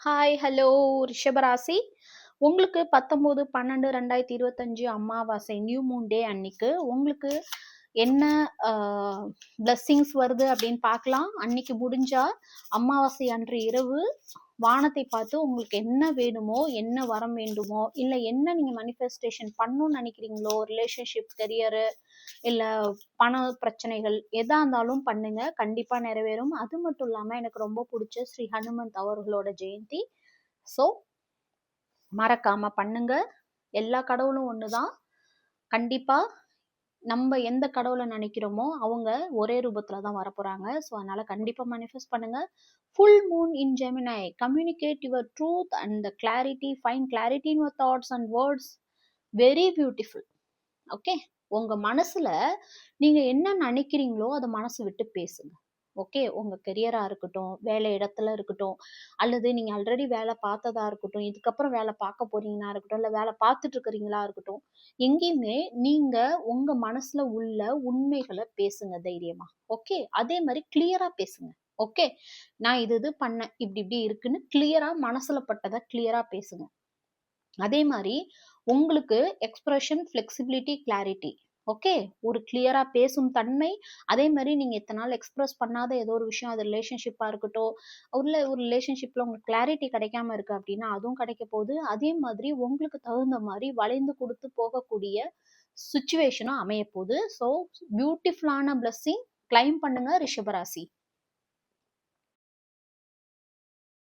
Hi, hello ரிஷபராசி. உங்களுக்கு 19/12/2025 அமாவாசை நியூ மூன் டே அன்னைக்கு உங்களுக்கு என்ன பிளஸ்ஸிங்ஸ் வருது அப்படின்னு பார்க்கலாம். அன்னைக்கு முடிஞ்சா அமாவாசை அன்று இரவு வானத்தை பார்த்து உங்களுக்கு என்ன வேணுமோ, என்ன வரம் வேண்டுமோ, இல்லை என்ன நீங்க மனிஃபெஸ்டேஷன் பண்ணணும்னு நினைக்கிறீங்களோ, ரிலேஷன்ஷிப், கரியரு, இல்ல பண பிரச்சனைகள் எதா இருந்தாலும் பண்ணுங்க. கண்டிப்பா நிறைவேறும். அது மட்டும் இல்லாம எனக்கு ரொம்ப பிடிச்ச ஸ்ரீ ஹனுமந்த் அவர்களோட ஜெயந்தி. ஸோ மறக்காம பண்ணுங்க. எல்லா கடவுளும் ஒண்ணுதான். கண்டிப்பா நம்ம எந்த கடவுளை நினைக்கிறோமோ அவங்க ஒரே ரூபத்துல தான் வரப்போறாங்க. ஸோ அதனால கண்டிப்பா manifest பண்ணுங்க. Full moon in Gemini, communicate your truth and the clarity, find clarity in your thoughts and words. Very beautiful. Okay, உங்க மனசுல நீங்க என்ன நினைக்கிறீங்களோ அதை மனசு விட்டு பேசுங்க. ஓகே, உங்க கெரியரா இருக்கட்டும், வேலை இடத்துல இருக்கட்டும், அல்லது நீங்க ஆல்ரெடி வேலை பார்த்ததா இருக்கட்டும், இதுக்கப்புறம் வேலை பார்க்க போறீங்கன்னா இருக்கட்டும், இல்ல வேலை பார்த்துட்டு இருக்கிறீங்களா இருக்கட்டும், எங்கேயுமே நீங்க உங்க மனசுல உள்ள உண்மைகளை பேசுங்க தைரியமா. ஓகே, அதே மாதிரி கிளியரா பேசுங்க. ஓகே, நான் இது பண்ணேன், இப்படி இப்படி இருக்குன்னு கிளியரா மனசுல பட்டதை கிளியரா பேசுங்க. அதே மாதிரி உங்களுக்கு எக்ஸ்பிரஷன், ஃப்ளெக்சிபிலிட்டி, கிளாரிட்டி. ஓகே, ஒரு கிளியரா பேசும் தன்மை. அதே மாதிரி நீங்க இத்தனை நாள் எக்ஸ்பிரஸ் பண்ணாத ஏதோ ஒரு விஷயம், அது ரிலேஷன்ஷிப்பா இருக்கட்டும், உள்ள ஒரு ரிலேஷன்ஷிப்ல உங்களுக்கு கிளாரிட்டி கிடைக்காம இருக்கு அப்படின்னா அதுவும் கிடைக்க போகுது. அதே மாதிரி உங்களுக்கு தகுந்த மாதிரி வளைந்து கொடுத்து போகக்கூடிய சுச்சுவேஷனும் அமைய போகுது. ஸோ பியூட்டிஃபுல்லான பிளஸ்ஸிங் கிளைம் பண்ணுங்க ரிஷபராசி.